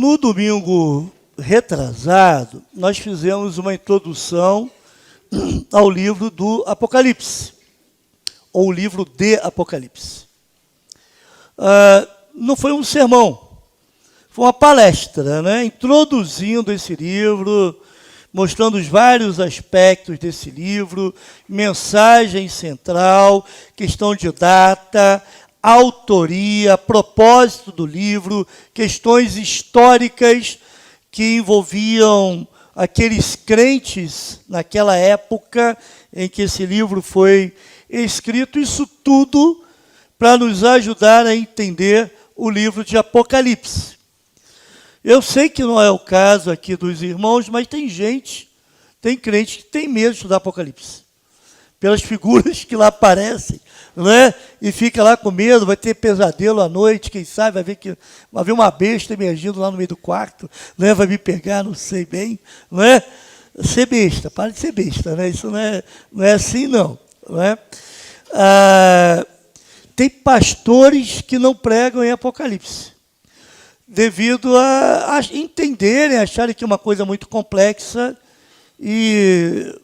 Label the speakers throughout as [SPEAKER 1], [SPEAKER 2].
[SPEAKER 1] No domingo retrasado, nós fizemos uma introdução ao livro do Apocalipse, ou o livro de Apocalipse. Não foi um sermão, foi uma palestra, né? Introduzindo esse livro, mostrando os vários aspectos desse livro, mensagem central, questão de data, autoria, propósito do livro, questões históricas que envolviam aqueles crentes naquela época em que esse livro foi escrito. Isso tudo para nos ajudar a entender o livro de Apocalipse. Eu sei que não é o caso aqui dos irmãos, mas tem crente que tem medo de estudar Apocalipse, pelas figuras que lá aparecem, né? E fica lá com medo, vai ter pesadelo à noite, quem sabe, vai ver uma besta emergindo lá no meio do quarto, né? Vai me pegar, não sei bem, né? Ser besta, para de ser besta, né? Isso não é assim, não. Tem pastores que não pregam em Apocalipse, devido a entenderem, acharem que é uma coisa muito complexa e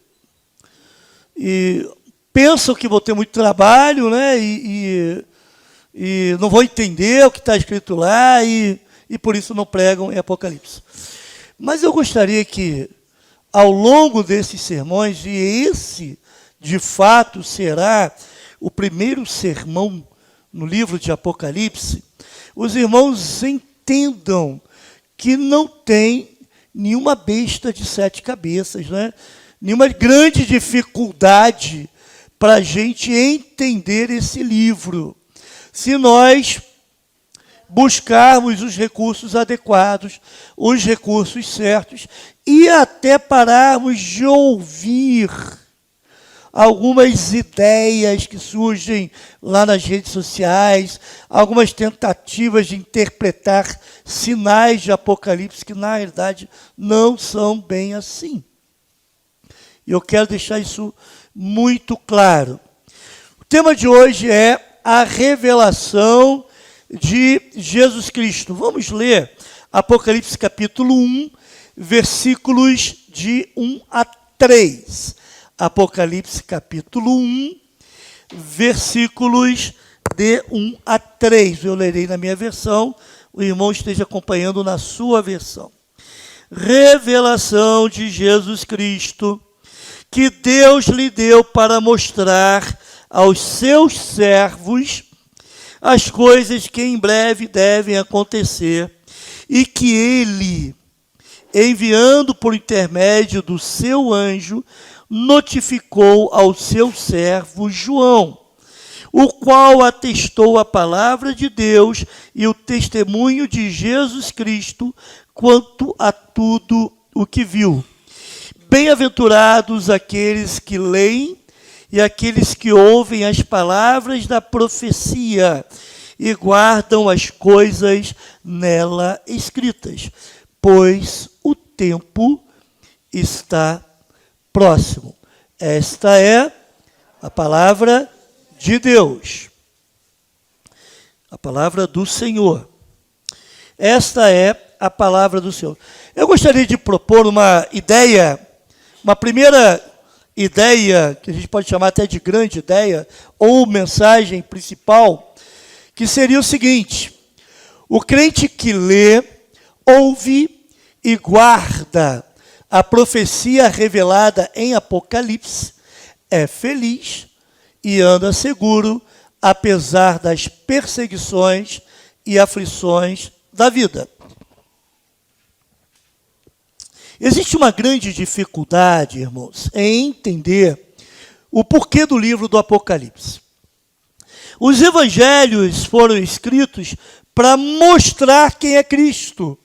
[SPEAKER 1] pensam que vão ter muito trabalho, né? E não vão entender o que está escrito lá e por isso não pregam em Apocalipse. Mas eu gostaria que, ao longo desses sermões, e esse, de fato, será o primeiro sermão no livro de Apocalipse, os irmãos entendam que não tem nenhuma besta de 7 cabeças, né? Nenhuma grande dificuldade para a gente entender esse livro, se nós buscarmos os recursos adequados, os recursos certos, e até pararmos de ouvir algumas ideias que surgem lá nas redes sociais, algumas tentativas de interpretar sinais de Apocalipse que, na realidade, não são bem assim. E eu quero deixar isso muito claro. O tema de hoje é a revelação de Jesus Cristo. Vamos ler Apocalipse capítulo 1, versículos de 1 a 3. Apocalipse capítulo 1, versículos de 1 a 3. Eu lerei na minha versão, o irmão esteja acompanhando na sua versão. Revelação de Jesus Cristo, que Deus lhe deu para mostrar aos seus servos as coisas que em breve devem acontecer, e que ele, enviando por intermédio do seu anjo, notificou ao seu servo João, o qual atestou a palavra de Deus e o testemunho de Jesus Cristo quanto a tudo o que viu. Bem-aventurados aqueles que leem e aqueles que ouvem as palavras da profecia e guardam as coisas nela escritas, pois o tempo está próximo. Esta é a palavra de Deus, a palavra do Senhor. Esta é a palavra do Senhor. Eu gostaria de propor uma ideia, uma primeira ideia, que a gente pode chamar até de grande ideia, ou mensagem principal, que seria o seguinte: o crente que lê, ouve e guarda a profecia revelada em Apocalipse é feliz e anda seguro, apesar das perseguições e aflições da vida. Existe uma grande dificuldade, irmãos, em entender o porquê do livro do Apocalipse. Os evangelhos foram escritos para mostrar quem é Cristo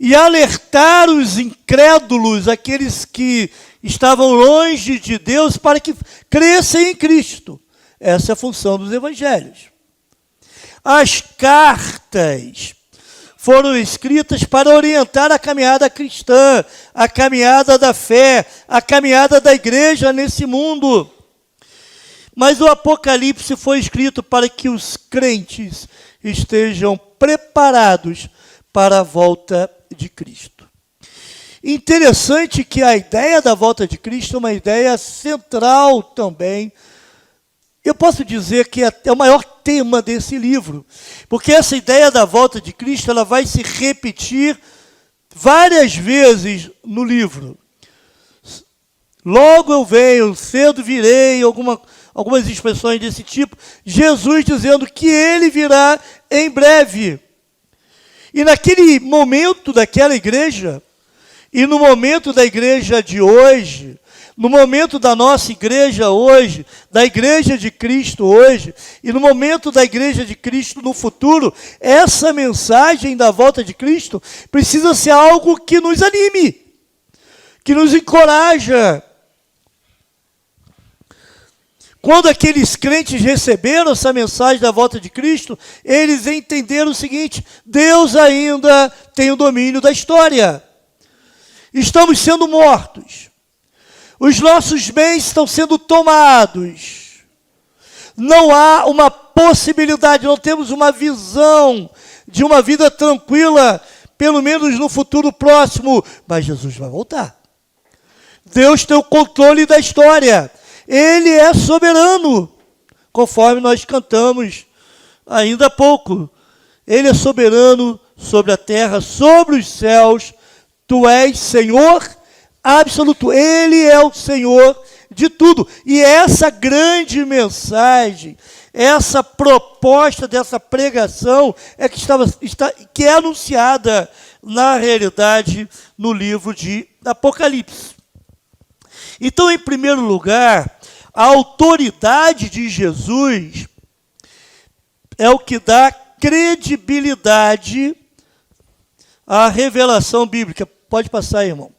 [SPEAKER 1] e alertar os incrédulos, aqueles que estavam longe de Deus, para que crescem em Cristo. Essa é a função dos evangelhos. As cartas foram escritas para orientar a caminhada cristã, a caminhada da fé, a caminhada da igreja nesse mundo. Mas o Apocalipse foi escrito para que os crentes estejam preparados para a volta de Cristo. Interessante que a ideia da volta de Cristo é uma ideia central também. Eu posso dizer que é o maior tema desse livro, porque essa ideia da volta de Cristo ela vai se repetir várias vezes no livro. Logo eu venho, cedo virei, algumas expressões desse tipo. Jesus dizendo que ele virá em breve. E naquele momento daquela igreja, e no momento da igreja de hoje, no momento da nossa igreja hoje, da igreja de Cristo hoje, e no momento da igreja de Cristo no futuro, essa mensagem da volta de Cristo precisa ser algo que nos anime, que nos encoraja. Quando aqueles crentes receberam essa mensagem da volta de Cristo, eles entenderam o seguinte: Deus ainda tem o domínio da história. Estamos sendo mortos. Os nossos bens estão sendo tomados. Não há uma possibilidade, não temos uma visão de uma vida tranquila, pelo menos no futuro próximo. Mas Jesus vai voltar. Deus tem o controle da história. Ele é soberano, conforme nós cantamos ainda há pouco. Ele é soberano sobre a terra, sobre os céus. Tu és Senhor absoluto. Ele é o Senhor de tudo. E essa grande mensagem, essa proposta dessa pregação é que é anunciada na realidade no livro de Apocalipse. Então, em primeiro lugar, a autoridade de Jesus é o que dá credibilidade à revelação bíblica. Pode passar, irmão.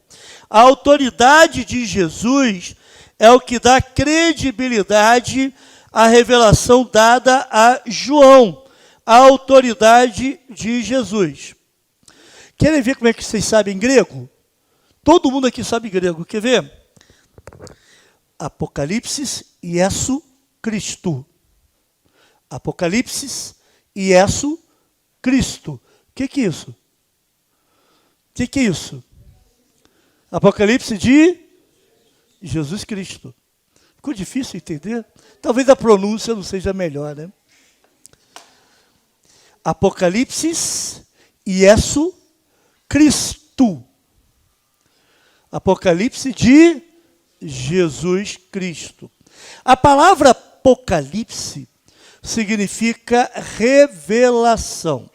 [SPEAKER 1] A autoridade de Jesus é o que dá credibilidade à revelação dada a João. A autoridade de Jesus. Querem ver como é que vocês sabem grego? Todo mundo aqui sabe grego. Quer ver? Apocalipse Iesu Cristo. Apocalipse Iesu Cristo. O que é isso? O que é isso? Apocalipse de Jesus Cristo. Ficou difícil entender? Talvez a pronúncia não seja melhor, né? Apocalipse Iesu Cristo. Apocalipse de Jesus Cristo. A palavra Apocalipse significa revelação.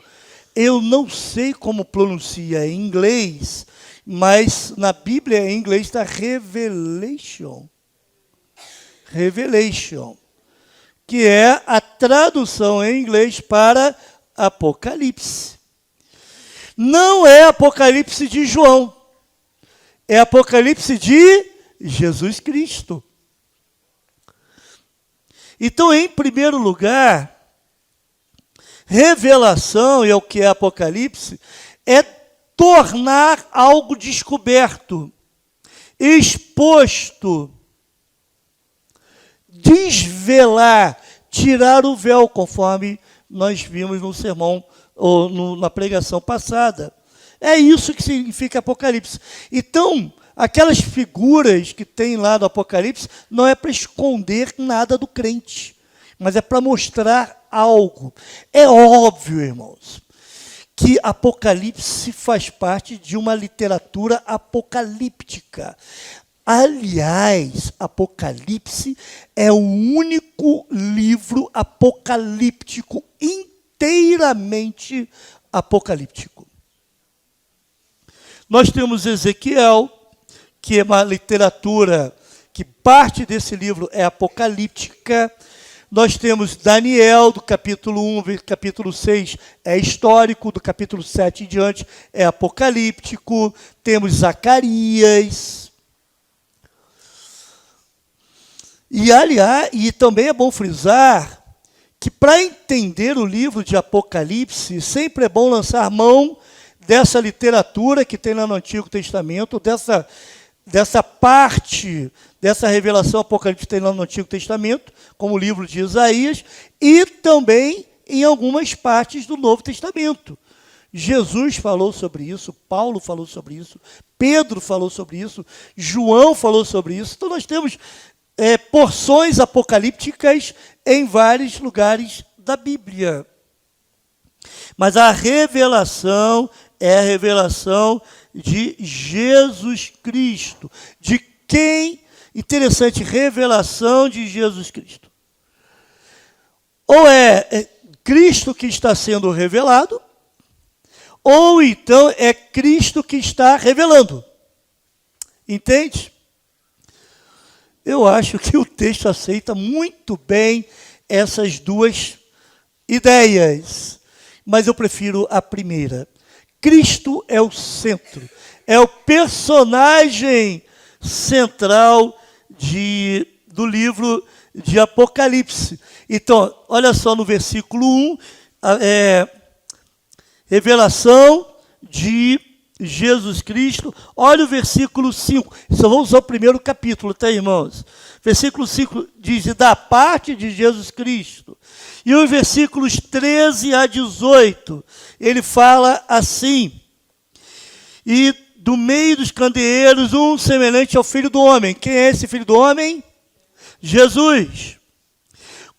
[SPEAKER 1] Eu não sei como pronuncia em inglês, mas na Bíblia em inglês está revelation. Revelation, que é a tradução em inglês para Apocalipse. Não é Apocalipse de João, é Apocalipse de Jesus Cristo. Então, em primeiro lugar, revelação, e é o que é Apocalipse, é tornar algo descoberto, exposto, desvelar, tirar o véu, conforme nós vimos no sermão, ou na pregação passada. É isso que significa Apocalipse. Então, aquelas figuras que tem lá no Apocalipse não é para esconder nada do crente, mas é para mostrar algo. É óbvio, irmãos, que Apocalipse faz parte de uma literatura apocalíptica. Aliás, Apocalipse é o único livro apocalíptico inteiramente apocalíptico. Nós temos Ezequiel, que é uma literatura que parte desse livro é apocalíptica. Nós temos Daniel, do capítulo 1, capítulo 6, é histórico, do capítulo 7 em diante é apocalíptico. Temos Zacarias. E também é bom frisar que para entender o livro de Apocalipse, sempre é bom lançar mão dessa literatura que tem lá no Antigo Testamento, dessa parte, dessa revelação apocalíptica que tem lá no Antigo Testamento, como o livro de Isaías, e também em algumas partes do Novo Testamento. Jesus falou sobre isso, Paulo falou sobre isso, Pedro falou sobre isso, João falou sobre isso. Então nós temos porções apocalípticas em vários lugares da Bíblia. Mas a revelação é a revelação de Jesus Cristo. De quem? Interessante, revelação de Jesus Cristo. Ou é Cristo que está sendo revelado, ou então é Cristo que está revelando. Entende? Eu acho que o texto aceita muito bem essas duas ideias, mas eu prefiro a primeira. Cristo é o centro, é o personagem central do livro de Apocalipse. Então, olha só no versículo 1, revelação de Jesus Cristo. Olha o versículo 5. Só vamos usar o primeiro capítulo, tá, irmãos? Versículo 5 diz, da parte de Jesus Cristo. E os versículos 13 a 18, ele fala assim, e do meio dos candeeiros, um semelhante ao Filho do Homem. Quem é esse Filho do Homem? Jesus.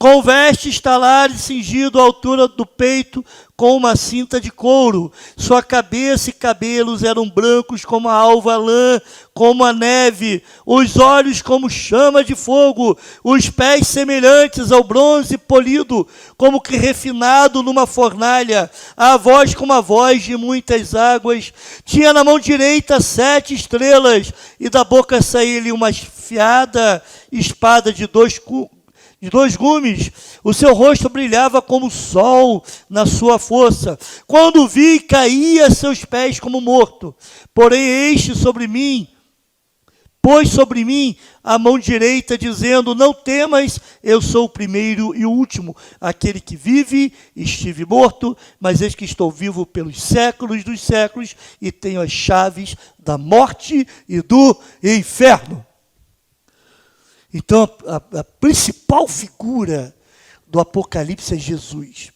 [SPEAKER 1] Com vestes talares cingido à altura do peito, com uma cinta de couro. Sua cabeça e cabelos eram brancos como a alva lã, como a neve. Os olhos como chama de fogo. Os pés semelhantes ao bronze polido, como que refinado numa fornalha. A voz como a voz de muitas águas. Tinha na mão direita 7 estrelas, e da boca saía-lhe uma afiada espada de dois gumes. O seu rosto brilhava como o sol na sua força. Quando o vi, caía a seus pés como morto. Porém, pôs sobre mim a mão direita, dizendo, não temas, eu sou o primeiro e o último, aquele que vive. Estive morto, mas eis que estou vivo pelos séculos dos séculos, e tenho as chaves da morte e do inferno. Então, a principal figura do Apocalipse é Jesus.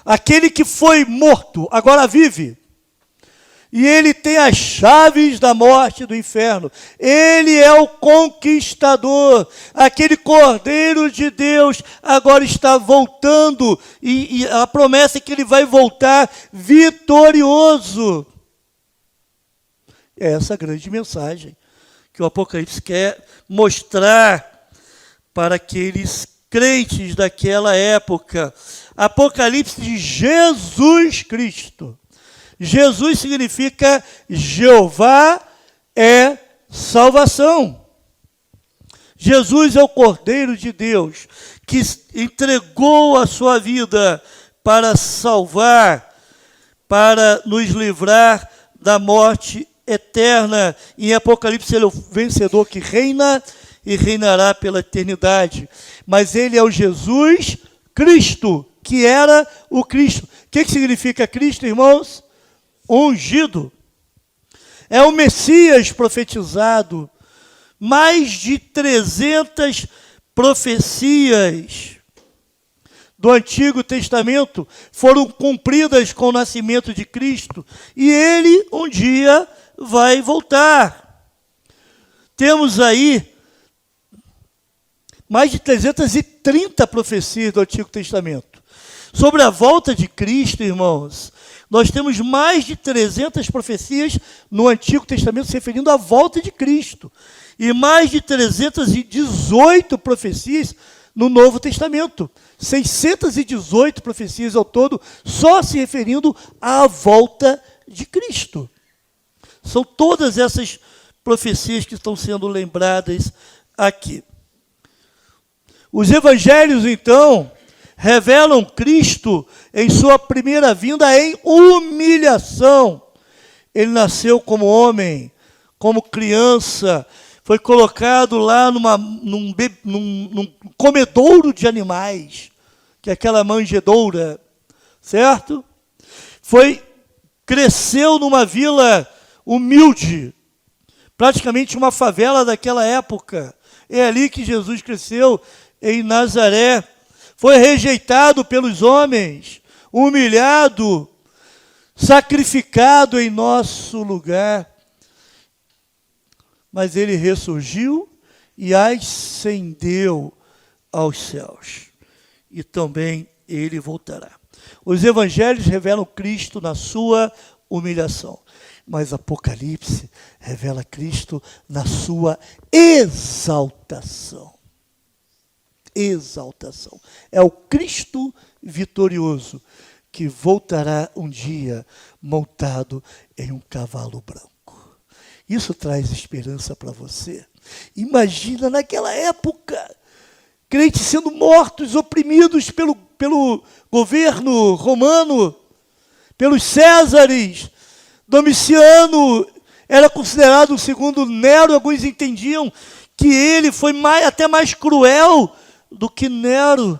[SPEAKER 1] Aquele que foi morto, agora vive. E ele tem as chaves da morte e do inferno. Ele é o conquistador. Aquele Cordeiro de Deus agora está voltando. E a promessa é que ele vai voltar vitorioso. É essa a grande mensagem que o Apocalipse quer mostrar para aqueles crentes daquela época. Apocalipse de Jesus Cristo. Jesus significa Jeová é salvação. Jesus é o Cordeiro de Deus que entregou a sua vida para salvar, para nos livrar da morte eterna. Em Apocalipse ele é o vencedor que reina e reinará pela eternidade. Mas ele é o Jesus Cristo, que era o Cristo. O que significa Cristo, irmãos? Ungido. É o Messias profetizado. Mais de 300 profecias do Antigo Testamento foram cumpridas com o nascimento de Cristo. E ele um dia vai voltar. Temos aí mais de 330 profecias do Antigo Testamento. Sobre a volta de Cristo, irmãos, nós temos mais de 300 profecias no Antigo Testamento se referindo à volta de Cristo. E mais de 318 profecias no Novo Testamento. 618 profecias ao todo, só se referindo à volta de Cristo. São todas essas profecias que estão sendo lembradas aqui. Os evangelhos, então, revelam Cristo em sua primeira vinda em humilhação. Ele nasceu como homem, como criança, foi colocado lá num comedouro de animais, que é aquela manjedoura, certo? Cresceu numa vila humilde, praticamente uma favela daquela época. É ali que Jesus cresceu, em Nazaré. foi rejeitado pelos homens, humilhado, sacrificado em nosso lugar. Mas ele ressurgiu e ascendeu aos céus. E também ele voltará. Os evangelhos revelam Cristo na sua humilhação, mas Apocalipse revela Cristo na sua exaltação. Exaltação. É o Cristo vitorioso que voltará um dia montado em um cavalo branco. Isso traz esperança para você. Imagina naquela época, crentes sendo mortos, oprimidos pelo governo romano, pelos Césares. Domiciano era considerado, segundo Nero, alguns entendiam que ele foi até mais cruel do que Nero.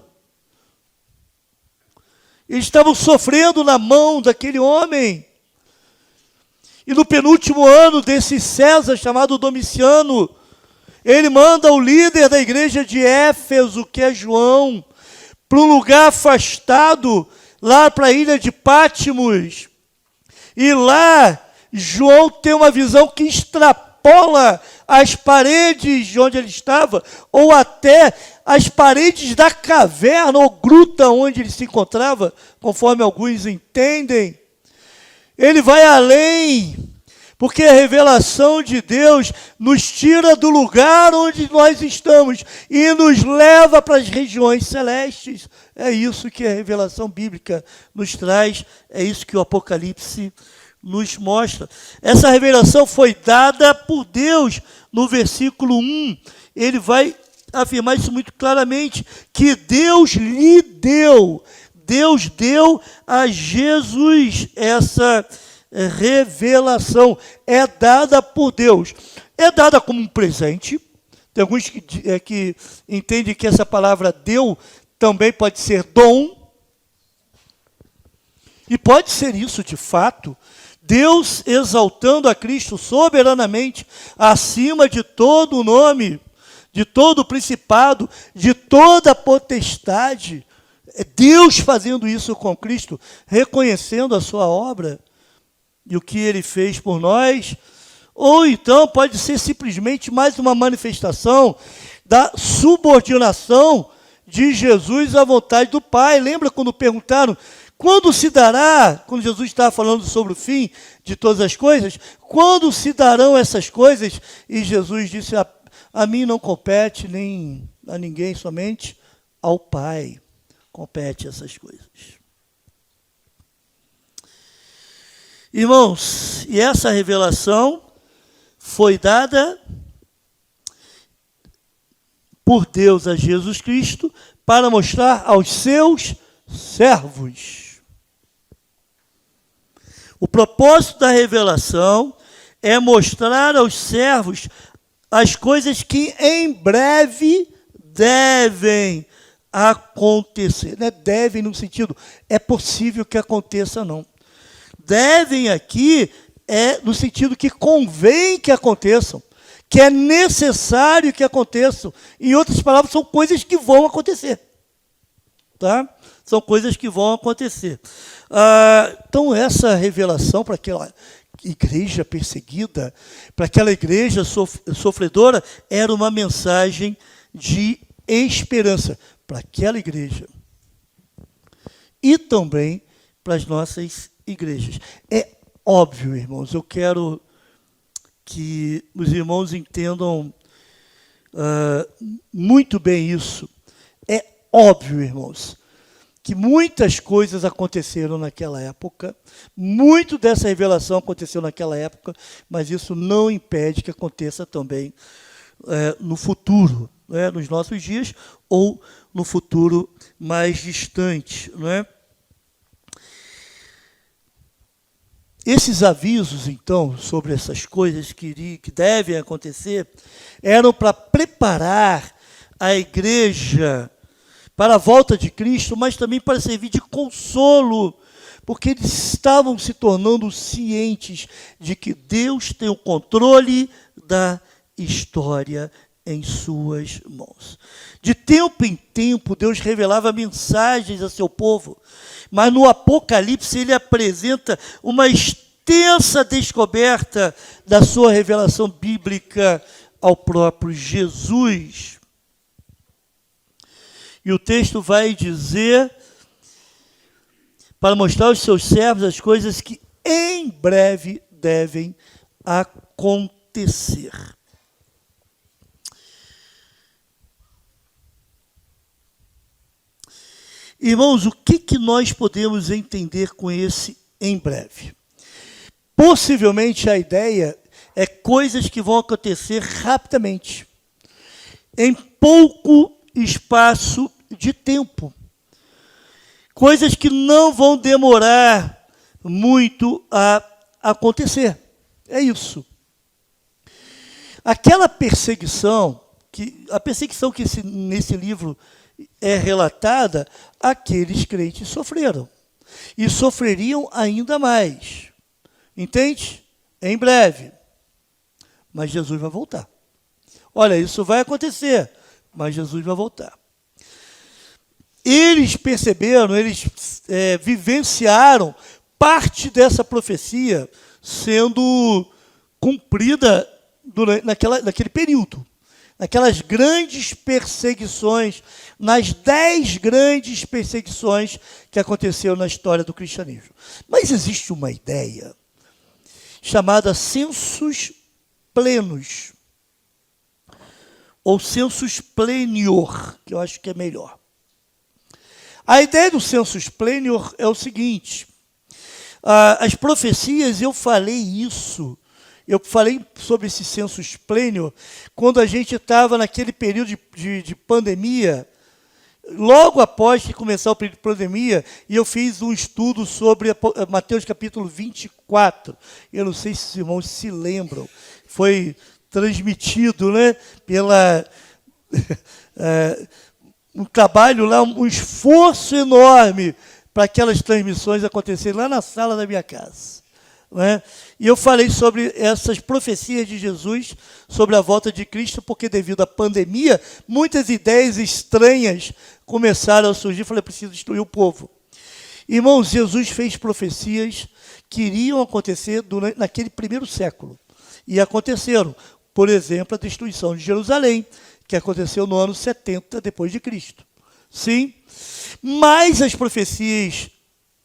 [SPEAKER 1] Eles estavam sofrendo na mão daquele homem. E no penúltimo ano desse César, chamado Domiciano, ele manda o líder da igreja de Éfeso, que é João, para um lugar afastado, lá para a ilha de Patmos. E lá, João tem uma visão que extrapola as paredes de onde ele estava, ou até as paredes da caverna ou gruta onde ele se encontrava, conforme alguns entendem. Ele vai além, porque a revelação de Deus nos tira do lugar onde nós estamos e nos leva para as regiões celestes. É isso que a revelação bíblica nos traz, é isso que o Apocalipse nos mostra. Essa revelação foi dada por Deus. No versículo 1, ele vai afirmar isso muito claramente, que Deus lhe deu. Deus deu a Jesus essa revelação. É dada por Deus. É dada como um presente. Tem alguns que entendem que essa palavra deu também pode ser dom. E pode ser isso de fato. Deus exaltando a Cristo soberanamente acima de todo o nome, de todo o principado, de toda a potestade. É Deus fazendo isso com Cristo, reconhecendo a sua obra e o que ele fez por nós. Ou então pode ser simplesmente mais uma manifestação da subordinação de Jesus à vontade do Pai. Lembra quando perguntaram, quando se dará, quando Jesus estava falando sobre o fim de todas as coisas, quando se darão essas coisas? E Jesus disse, a mim não compete, nem a ninguém, somente ao Pai compete essas coisas. Irmãos, e essa revelação foi dada por Deus a Jesus Cristo para mostrar aos seus servos. O propósito da revelação é mostrar aos servos as coisas que em breve devem acontecer. Não é devem no sentido, é possível que aconteça, não. Devem aqui é no sentido que convém que aconteçam, que é necessário que aconteçam. Em outras palavras, são coisas que vão acontecer. Tá? São coisas que vão acontecer. Então, essa revelação para aquela igreja perseguida, para aquela igreja sofredora, era uma mensagem de esperança para aquela igreja e também para as nossas igrejas. É óbvio, irmãos, eu quero que os irmãos entendam muito bem isso. É óbvio, irmãos, que muitas coisas aconteceram naquela época, muito dessa revelação aconteceu naquela época, mas isso não impede que aconteça também no futuro, né, nos nossos dias, ou no futuro mais distante. Não é? Esses avisos, então, sobre essas coisas que devem acontecer, eram para preparar a igreja para a volta de Cristo, mas também para servir de consolo, porque eles estavam se tornando cientes de que Deus tem o controle da história em suas mãos. De tempo em tempo, Deus revelava mensagens a seu povo, mas no Apocalipse ele apresenta uma extensa descoberta da sua revelação bíblica ao próprio Jesus. E o texto vai dizer, para mostrar aos seus servos as coisas que em breve devem acontecer. Irmãos, o que nós podemos entender com esse em breve? Possivelmente a ideia é coisas que vão acontecer rapidamente, em pouco espaço de tempo. Coisas que não vão demorar muito a acontecer. É isso. Aquela perseguição, a perseguição que nesse livro é relatada, aqueles crentes sofreram. E sofreriam ainda mais. Entende? Em breve. Mas Jesus vai voltar. Olha, isso vai acontecer, mas Jesus vai voltar. Eles perceberam, eles vivenciaram parte dessa profecia sendo cumprida naquele período. Naquelas grandes perseguições, nas 10 grandes perseguições que aconteceram na história do cristianismo. Mas existe uma ideia chamada census plenos, ou census plenior, que eu acho que é melhor. A ideia do census plenior é o seguinte, as profecias, eu falei sobre esse census plenior quando a gente estava naquele período de pandemia, logo após que começar o período de pandemia, e eu fiz um estudo sobre Mateus capítulo 24. Eu não sei se os irmãos se lembram. Foi transmitido, né, pela um trabalho lá, um esforço enorme para aquelas transmissões acontecerem lá na sala da minha casa. Né? E eu falei sobre essas profecias de Jesus sobre a volta de Cristo, porque devido à pandemia, muitas ideias estranhas começaram a surgir. Falei, preciso instruir o povo. Irmãos, Jesus fez profecias que iriam acontecer naquele primeiro século. E aconteceram. Por exemplo, a destruição de Jerusalém, que aconteceu no ano 70 depois de Cristo. Sim, mas as profecias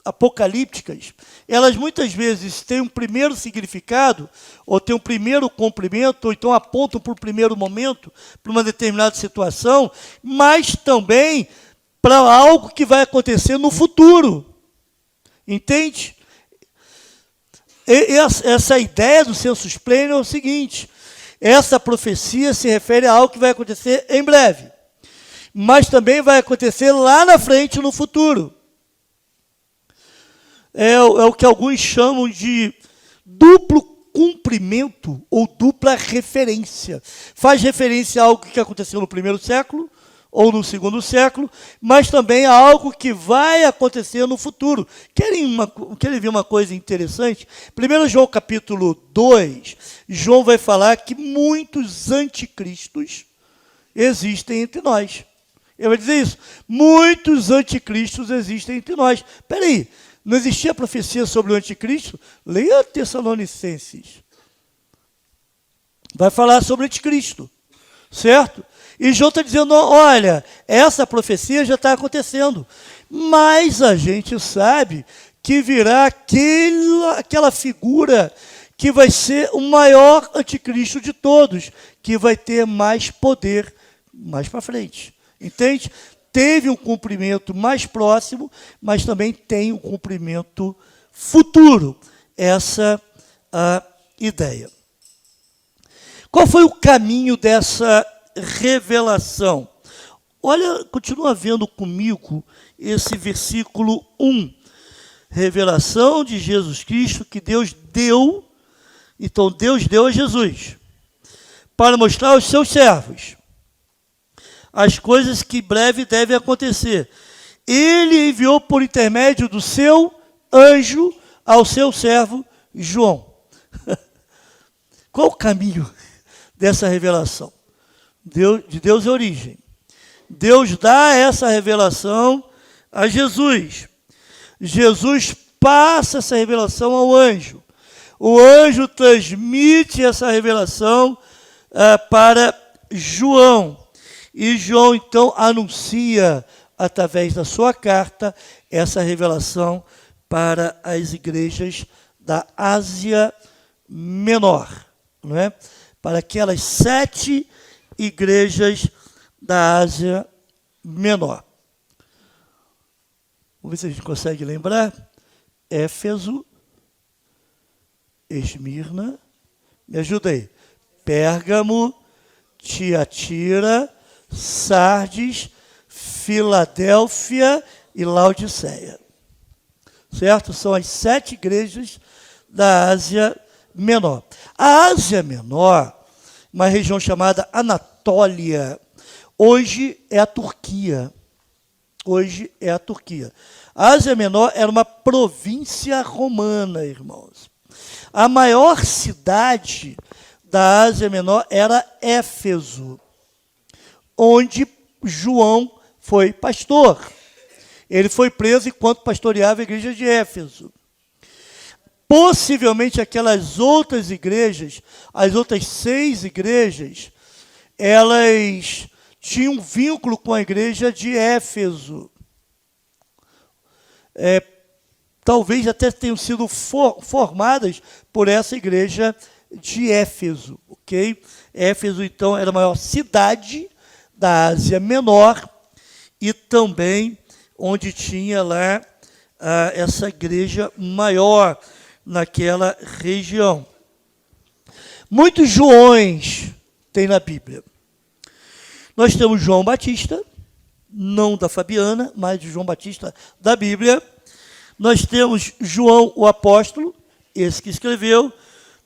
[SPEAKER 1] apocalípticas, elas muitas vezes têm um primeiro significado, ou têm um primeiro cumprimento, ou então apontam para o primeiro momento, para uma determinada situação, mas também para algo que vai acontecer no futuro. Entende? Essa ideia do census pleno é o seguinte, essa profecia se refere a algo que vai acontecer em breve, mas também vai acontecer lá na frente, no futuro. É o que alguns chamam de duplo cumprimento ou dupla referência. Faz referência a algo que aconteceu no primeiro século ou no segundo século, mas também a algo que vai acontecer no futuro. Querem ver uma coisa interessante? 1 João capítulo 2, João vai falar que muitos anticristos existem entre nós. Ele vai dizer isso. Muitos anticristos existem entre nós. Espera aí. Não existia profecia sobre o anticristo? Leia Tessalonicenses. Vai falar sobre o anticristo, certo? E João está dizendo, olha, essa profecia já está acontecendo, mas a gente sabe que virá aquela figura que vai ser o maior anticristo de todos, que vai ter mais poder mais para frente. Entende? Teve um cumprimento mais próximo, mas também tem um cumprimento futuro. Essa a ideia. Qual foi o caminho dessa revelação? Olha, continua vendo comigo esse versículo 1. Revelação de Jesus Cristo que Deus deu. Então, Deus deu a Jesus para mostrar aos seus servos as coisas que em breve devem acontecer. Ele enviou por intermédio do seu anjo ao seu servo João. Qual o caminho dessa revelação? De Deus é origem. Deus dá essa revelação a Jesus. Jesus passa essa revelação ao anjo. O anjo transmite essa revelação para João. E João, então, anuncia, através da sua carta, essa revelação para as igrejas da Ásia Menor, não é? Para aquelas 7 igrejas da Ásia Menor. Vamos ver se a gente consegue lembrar. Éfeso, Esmirna, me ajuda aí. Pérgamo, Tiatira, Sardes, Filadélfia e Laodiceia. Certo? São as 7 igrejas da Ásia Menor. A Ásia Menor, uma região chamada Anatólia, hoje é a Turquia. Hoje é a Turquia. A Ásia Menor era uma província romana, irmãos. A maior cidade da Ásia Menor era Éfeso, onde João foi pastor. Ele foi preso enquanto pastoreava a igreja de Éfeso. Possivelmente aquelas outras igrejas, as outras 6 igrejas, elas tinham um vínculo com a igreja de Éfeso. Talvez até tenham sido formadas por essa igreja de Éfeso, ok? Éfeso, então, era a maior cidade da Ásia Menor e também onde tinha lá essa igreja maior naquela região. Muitos Joões tem na Bíblia. Nós temos João Batista, não da Fabiana, mas de João Batista da Bíblia. Nós temos João o apóstolo, esse que escreveu.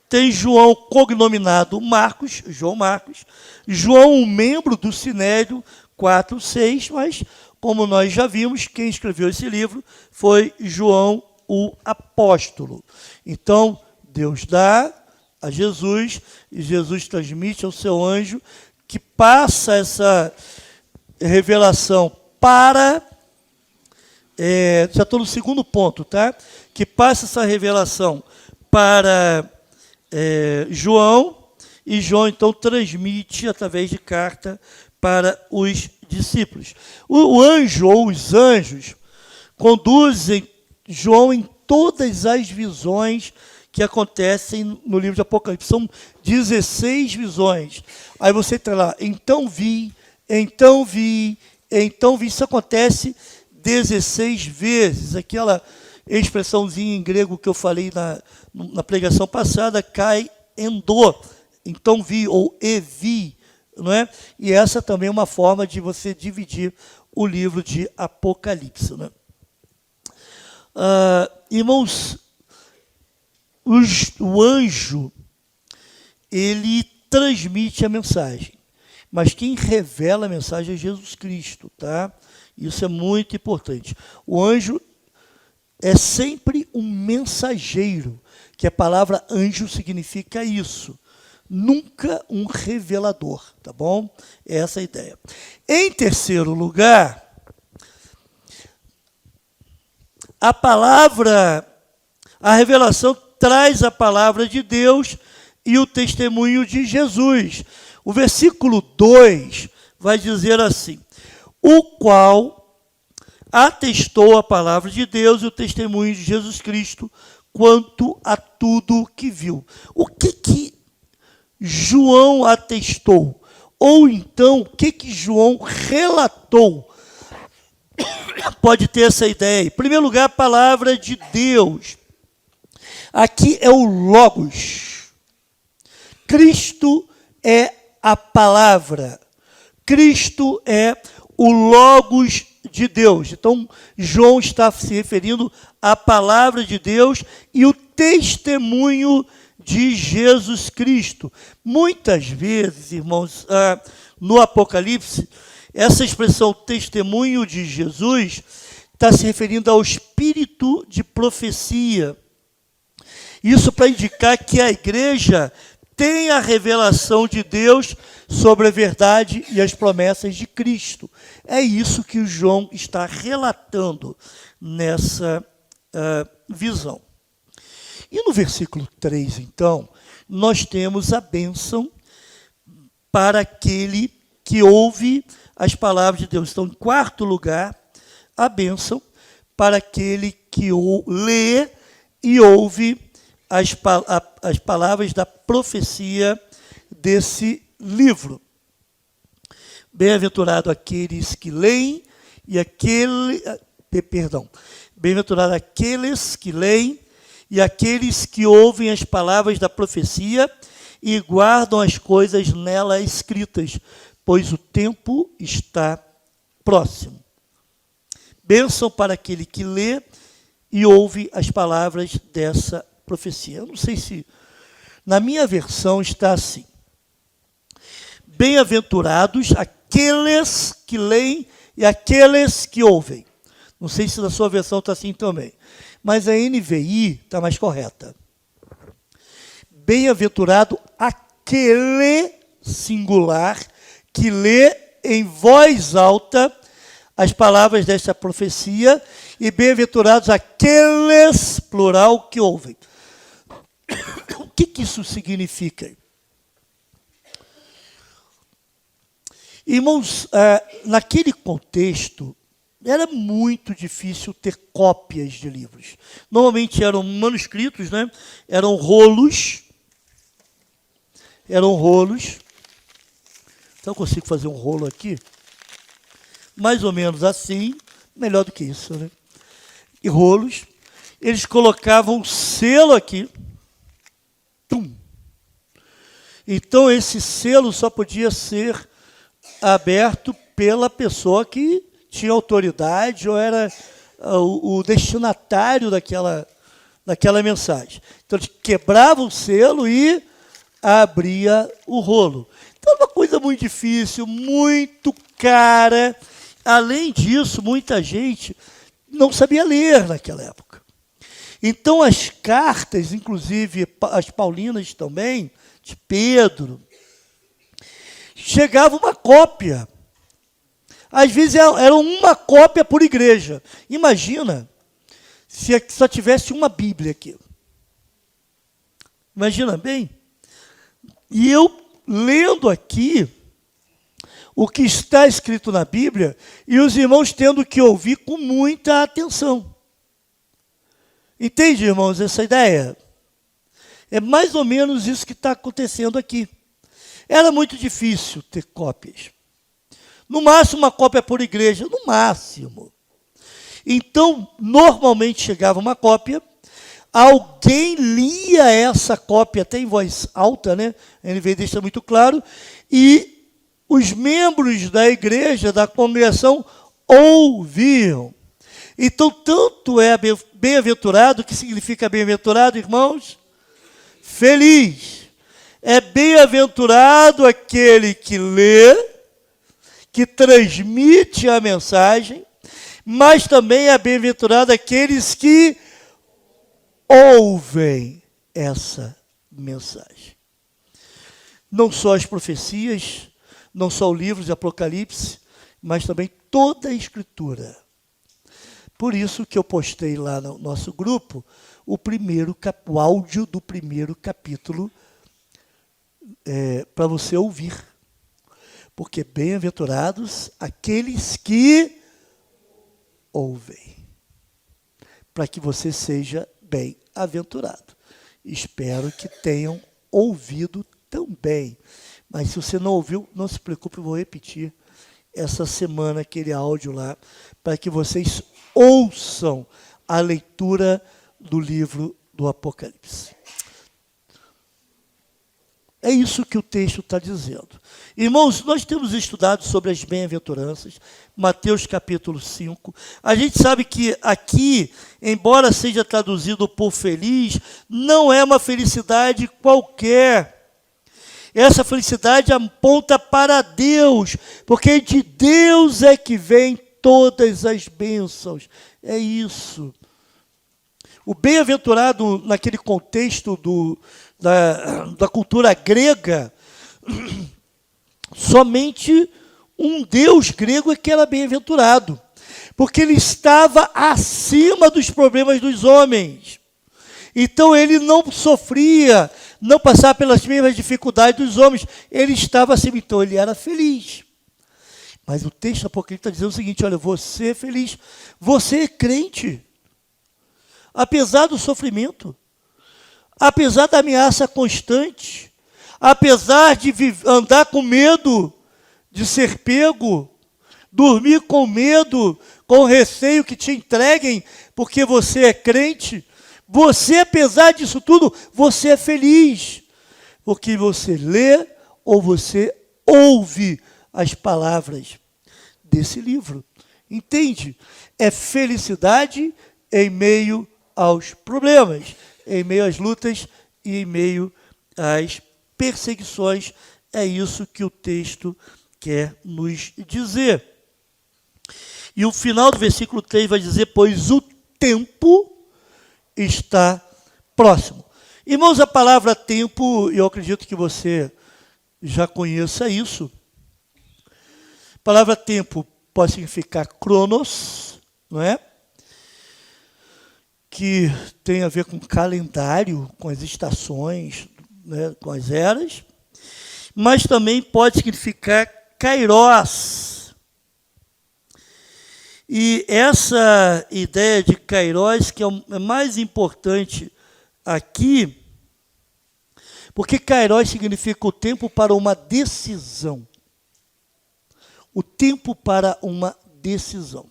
[SPEAKER 1] Tem João cognominado Marcos, João Marcos. João, um membro do Sinédrio 4:6, mas, como nós já vimos, quem escreveu esse livro foi João o apóstolo. Então, Deus dá a Jesus, e Jesus transmite ao seu anjo, que passa essa revelação para... já estou no segundo ponto, tá? Que passa essa revelação para João, e João, então, transmite através de carta para os discípulos. O anjo, ou os anjos, conduzem João em todas as visões que acontecem no livro de Apocalipse. São 16 visões. Aí você tem lá, então vi. Isso acontece 16 vezes. Aquela expressãozinha em grego que eu falei na pregação passada, kai endo. Então vi, ou evi, não é? E essa também é uma forma de você dividir o livro de Apocalipse, né? Irmãos, o anjo, ele transmite a mensagem, mas quem revela a mensagem é Jesus Cristo, tá? Isso é muito importante. O anjo é sempre um mensageiro, que a palavra anjo significa isso. Nunca um revelador, tá bom? Essa é a ideia. Em terceiro lugar, a revelação traz a palavra de Deus e o testemunho de Jesus. O versículo 2 vai dizer assim: o qual atestou a palavra de Deus e o testemunho de Jesus Cristo quanto a tudo que viu. O que João atestou? Ou então, o que João relatou? Pode ter essa ideia. Em primeiro lugar, a palavra de Deus. Aqui é o Logos. Cristo é a palavra. Cristo é o Logos de Deus. Então, João está se referindo à palavra de Deus e o testemunho de Jesus Cristo. Muitas vezes, irmãos, no Apocalipse, essa expressão testemunho de Jesus está se referindo ao espírito de profecia. Isso para indicar que a igreja tem a revelação de Deus sobre a verdade e as promessas de Cristo. É isso que o João está relatando nessa visão. E no versículo 3, então, nós temos a bênção para aquele que ouve as palavras de Deus. Então, em quarto lugar, a bênção para aquele que lê e ouve as palavras da profecia desse livro. Bem-aventurado aqueles que leem bem-aventurado aqueles que leem e aqueles que ouvem as palavras da profecia e guardam as coisas nela escritas, pois o tempo está próximo. Bênção para aquele que lê e ouve as palavras dessa profecia. Eu não sei se na minha versão está assim. Bem-aventurados aqueles que leem e aqueles que ouvem. Não sei se na sua versão está assim também. Mas a NVI está mais correta. Bem-aventurado aquele singular que lê em voz alta as palavras desta profecia e bem-aventurados aqueles, plural, que ouvem. O que isso significa? Irmãos, naquele contexto, era muito difícil ter cópias de livros. Normalmente eram manuscritos, né? Eram rolos. Então eu consigo fazer um rolo aqui. Mais ou menos assim, melhor do que isso, né? E rolos. Eles colocavam selo aqui. Tum. Então esse selo só podia ser aberto pela pessoa que tinha autoridade ou era o destinatário daquela mensagem. Então, ele quebrava o selo e abria o rolo. Então, era uma coisa muito difícil, muito cara. Além disso, muita gente não sabia ler naquela época. Então, as cartas, inclusive as paulinas também, de Pedro, chegava uma cópia. Às vezes era uma cópia por igreja. Imagina se só tivesse uma Bíblia aqui. Imagina bem. E eu lendo aqui o que está escrito na Bíblia e os irmãos tendo que ouvir com muita atenção. Entende, irmãos, essa ideia? É mais ou menos isso que está acontecendo aqui. Era muito difícil ter cópias. No máximo, uma cópia por igreja, no máximo. Então, normalmente chegava uma cópia, alguém lia essa cópia, até em voz alta, né? A NVI deixa muito claro, e os membros da igreja, da congregação, ouviam. Então, tanto é bem-aventurado, que significa bem-aventurado, irmãos? Feliz. É bem-aventurado aquele que lê, que transmite a mensagem, mas também é bem-aventurado aqueles que ouvem essa mensagem. Não só as profecias, não só o livro de Apocalipse, mas também toda a Escritura. Por isso que eu postei lá no nosso grupo o áudio do primeiro capítulo para você ouvir. Porque bem-aventurados aqueles que ouvem, para que você seja bem-aventurado. Espero que tenham ouvido também. Mas se você não ouviu, não se preocupe, eu vou repetir essa semana aquele áudio lá, para que vocês ouçam a leitura do livro do Apocalipse. É isso que o texto está dizendo. Irmãos, nós temos estudado sobre as bem-aventuranças, Mateus capítulo 5. A gente sabe que aqui, embora seja traduzido por feliz, não é uma felicidade qualquer. Essa felicidade aponta para Deus, porque de Deus é que vem todas as bênçãos. É isso. O bem-aventurado, naquele contexto da cultura grega, somente um deus grego é que era bem-aventurado, porque ele estava acima dos problemas dos homens. Então ele não sofria, não passava pelas mesmas dificuldades dos homens, ele estava acima, então ele era feliz. Mas o texto apocalíptico está dizendo o seguinte: olha, você é feliz, você é crente, apesar do sofrimento, apesar da ameaça constante, apesar de andar com medo de ser pego, dormir com medo, com receio que te entreguem, porque você é crente, você, apesar disso tudo, você é feliz, porque você lê ou você ouve as palavras desse livro. Entende? É felicidade em meio aos problemas, em meio às lutas e em meio às perseguições. É isso que o texto quer nos dizer. E o final do versículo 3 vai dizer: pois o tempo está próximo. Irmãos, a palavra tempo, eu acredito que você já conheça isso. A palavra tempo pode significar cronos, não é? Que tem a ver com calendário, com as estações, né, com as eras, mas também pode significar kairos. E essa ideia de kairos, que é mais importante aqui, porque kairos significa o tempo para uma decisão. O tempo para uma decisão.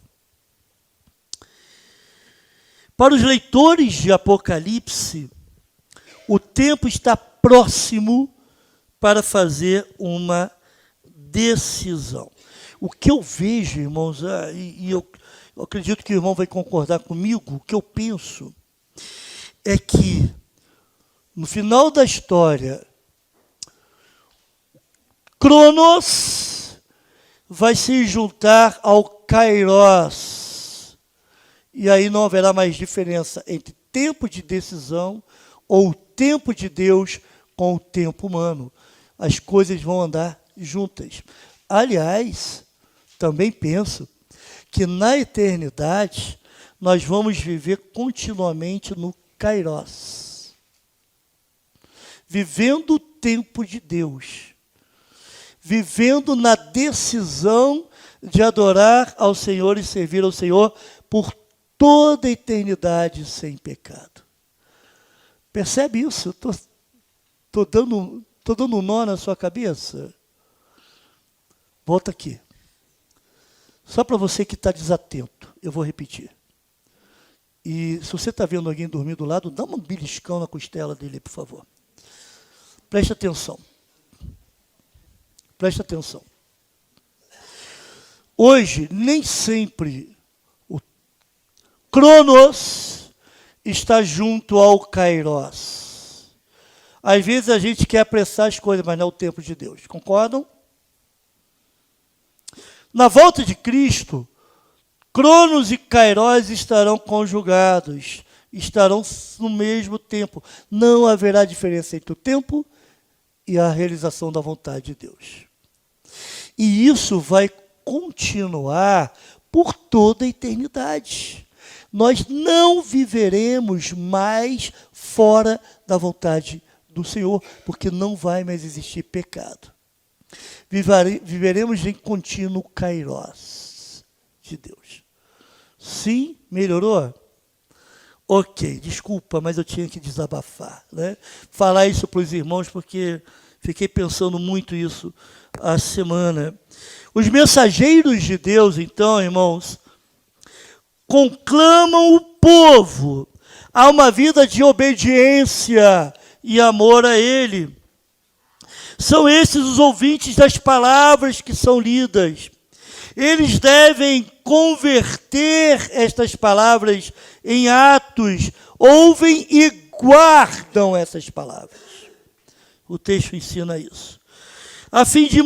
[SPEAKER 1] Para os leitores de Apocalipse, o tempo está próximo para fazer uma decisão. O que eu vejo, irmãos, e eu acredito que o irmão vai concordar comigo, o que eu penso é que, no final da história, Cronos vai se juntar ao Kairos, e aí não haverá mais diferença entre tempo de decisão ou o tempo de Deus com o tempo humano. As coisas vão andar juntas. Aliás, também penso que na eternidade nós vamos viver continuamente no Kairos, vivendo o tempo de Deus, vivendo na decisão de adorar ao Senhor e servir ao Senhor por toda a eternidade sem pecado. Percebe isso? Estou dando um nó na sua cabeça? Volta aqui. Só para você que está desatento, eu vou repetir. E se você está vendo alguém dormir do lado, dá um beliscão na costela dele, por favor. Preste atenção. Preste atenção. Hoje, nem sempre o Cronos está junto ao Kairos. Às vezes a gente quer apressar as coisas, mas não é o tempo de Deus. Concordam? Na volta de Cristo, Cronos e Kairos estarão conjugados, estarão no mesmo tempo. Não haverá diferença entre o tempo e a realização da vontade de Deus. E isso vai continuar por toda a eternidade. Nós não viveremos mais fora da vontade do Senhor, porque não vai mais existir pecado. Viveremos em contínuo Kairos de Deus. Sim? Melhorou? Ok, desculpa, mas eu tinha que desabafar, né? Falar isso para os irmãos, porque fiquei pensando muito isso a semana. Os mensageiros de Deus, então, irmãos, conclamam o povo a uma vida de obediência e amor a Ele. São esses os ouvintes das palavras que são lidas. Eles devem converter estas palavras em atos, ouvem e guardam essas palavras. O texto ensina isso. A fim de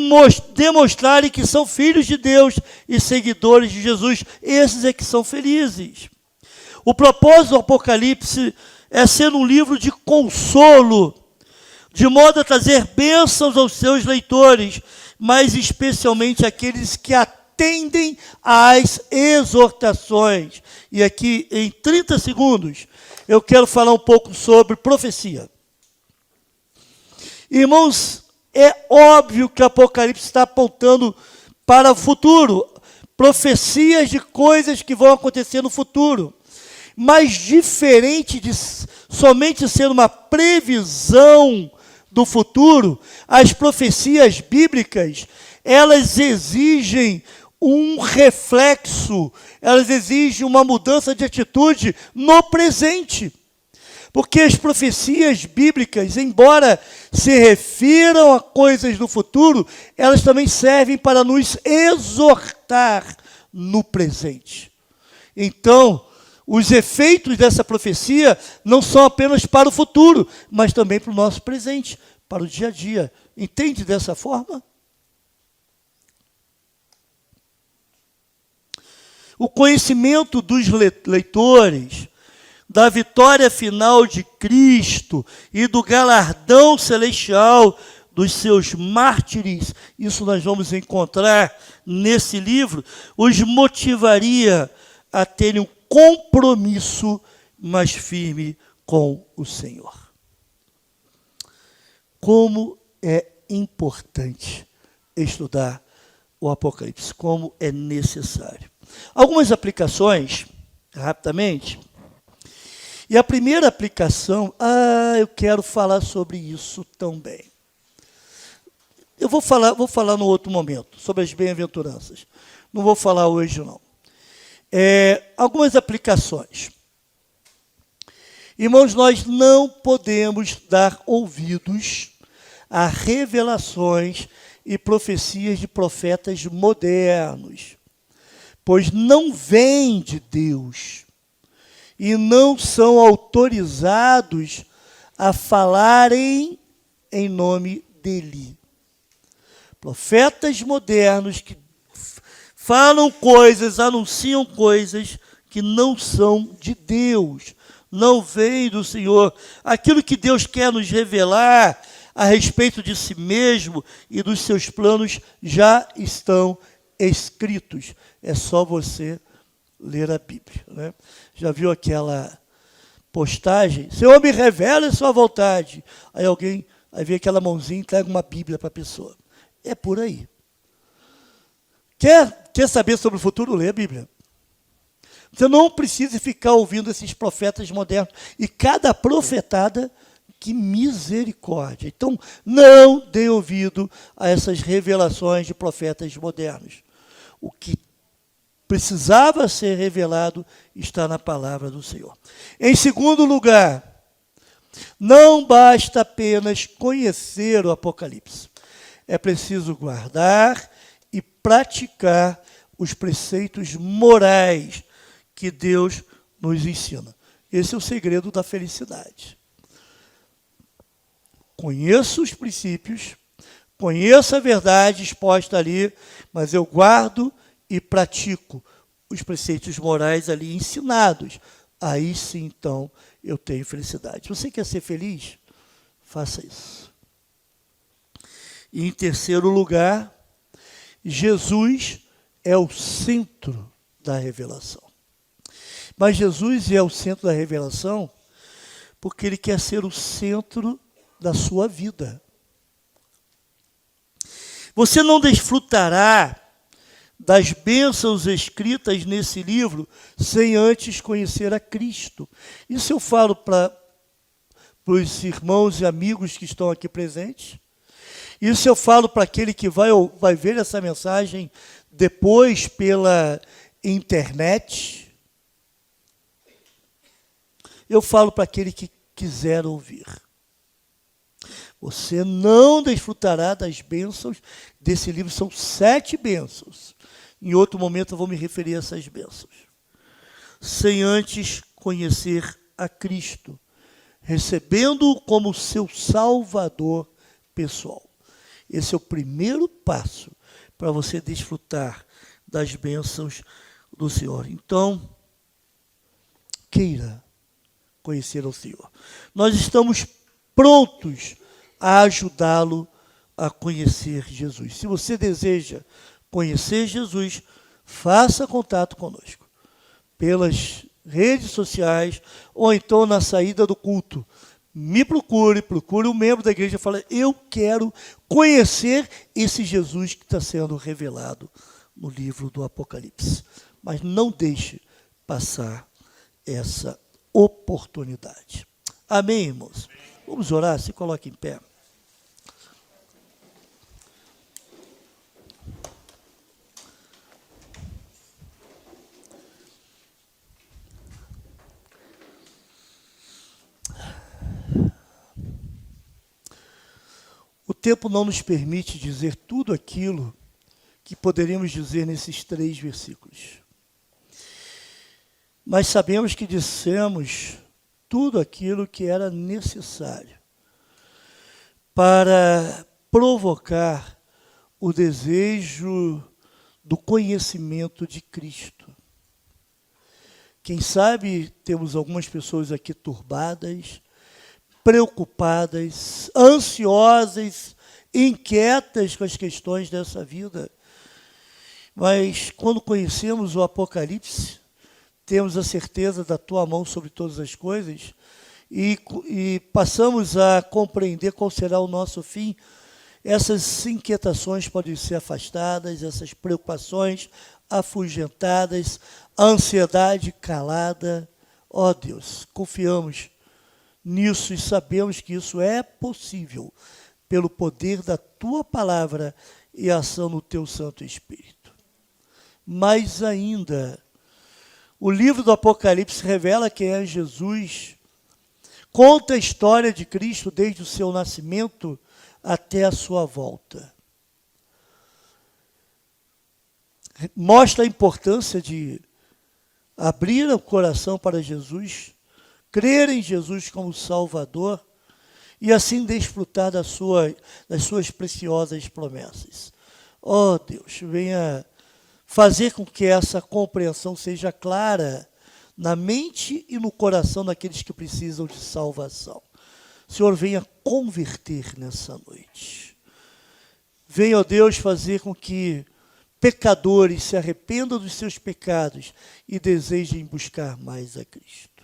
[SPEAKER 1] demonstrarem que são filhos de Deus e seguidores de Jesus. Esses é que são felizes. O propósito do Apocalipse é ser um livro de consolo, de modo a trazer bênçãos aos seus leitores, mas especialmente àqueles que atendem às exortações. E aqui, em 30 segundos, eu quero falar um pouco sobre profecia. Irmãos, é óbvio que o Apocalipse está apontando para o futuro, profecias de coisas que vão acontecer no futuro. Mas diferente de somente ser uma previsão do futuro, as profecias bíblicas, elas exigem um reflexo, elas exigem uma mudança de atitude no presente. Porque as profecias bíblicas, embora se refiram a coisas do futuro, elas também servem para nos exortar no presente. Então, os efeitos dessa profecia não são apenas para o futuro, mas também para o nosso presente, para o dia a dia. Entende dessa forma? O conhecimento dos leitores da vitória final de Cristo e do galardão celestial dos seus mártires, isso nós vamos encontrar nesse livro, os motivaria a terem um compromisso mais firme com o Senhor. Como é importante estudar o Apocalipse, como é necessário. Algumas aplicações, rapidamente. E a primeira aplicação, eu quero falar sobre isso também. Eu vou falar no outro momento, sobre as bem-aventuranças. Não vou falar hoje, não. Algumas aplicações. Irmãos, nós não podemos dar ouvidos a revelações e profecias de profetas modernos, pois não vêm de Deus e não são autorizados a falarem em nome dele. Profetas modernos que falam coisas, anunciam coisas que não são de Deus, não vêm do Senhor. Aquilo que Deus quer nos revelar a respeito de si mesmo e dos seus planos já estão escritos. É só você ler a Bíblia, né? Já viu aquela postagem? Senhor, me revela a sua vontade. Aí vem aquela mãozinha e entrega uma Bíblia para a pessoa. É por aí. Quer saber sobre o futuro? Lê a Bíblia. Você não precisa ficar ouvindo esses profetas modernos. E cada profetada, que misericórdia. Então, não dê ouvido a essas revelações de profetas modernos. O que precisava ser revelado está na palavra do Senhor. Em segundo lugar, não basta apenas conhecer o Apocalipse. É preciso guardar e praticar os preceitos morais que Deus nos ensina. Esse é o segredo da felicidade. Conheço os princípios, conheço a verdade exposta ali, mas eu guardo e pratico os preceitos morais ali ensinados. Aí sim, então, eu tenho felicidade. Você quer ser feliz? Faça isso. E em terceiro lugar, Jesus é o centro da revelação. Mas Jesus é o centro da revelação porque ele quer ser o centro da sua vida. Você não desfrutará das bênçãos escritas nesse livro sem antes conhecer a Cristo. Isso eu falo para os irmãos e amigos que estão aqui presentes. Isso eu falo para aquele que vai ver essa mensagem depois pela internet. Eu falo para aquele que quiser ouvir. Você não desfrutará das bênçãos desse livro. São 7 bênçãos. Em outro momento eu vou me referir a essas bênçãos. Sem antes conhecer a Cristo, recebendo-o como seu Salvador pessoal. Esse é o primeiro passo para você desfrutar das bênçãos do Senhor. Então, queira conhecer o Senhor. Nós estamos prontos a ajudá-lo a conhecer Jesus. Se você deseja conhecer Jesus, faça contato conosco pelas redes sociais ou então na saída do culto. Me procure um membro da igreja e fale: eu quero conhecer esse Jesus que está sendo revelado no livro do Apocalipse. Mas não deixe passar essa oportunidade. Amém, irmãos? Vamos orar, se coloque em pé. O tempo não nos permite dizer tudo aquilo que poderíamos dizer nesses 3 versículos. Mas sabemos que dissemos tudo aquilo que era necessário para provocar o desejo do conhecimento de Cristo. Quem sabe temos algumas pessoas aqui turbadas, preocupadas, ansiosas, inquietas com as questões dessa vida. Mas quando conhecemos o Apocalipse, temos a certeza da tua mão sobre todas as coisas e passamos a compreender qual será o nosso fim. Essas inquietações podem ser afastadas, essas preocupações afugentadas, a ansiedade calada. Ó Deus, confiamos nisso e sabemos que isso é possível pelo poder da tua palavra e a ação do teu Santo Espírito. Mais ainda, o livro do Apocalipse revela quem é Jesus, conta a história de Cristo desde o seu nascimento até a sua volta. Mostra a importância de abrir o coração para Jesus, crer em Jesus como Salvador e assim desfrutar das suas preciosas promessas. Ó Deus, venha fazer com que essa compreensão seja clara na mente e no coração daqueles que precisam de salvação. Senhor, venha converter nessa noite. Venha, ó Deus, fazer com que pecadores se arrependam dos seus pecados e desejem buscar mais a Cristo.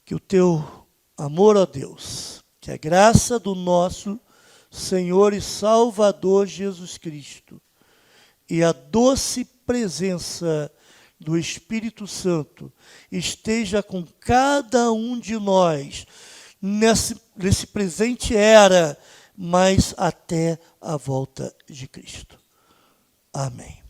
[SPEAKER 1] Que o teu amor, ó Deus, que a graça do nosso Senhor e Salvador Jesus Cristo e a doce presença do Espírito Santo esteja com cada um de nós nesse presente era, mas até a volta de Cristo. Amém.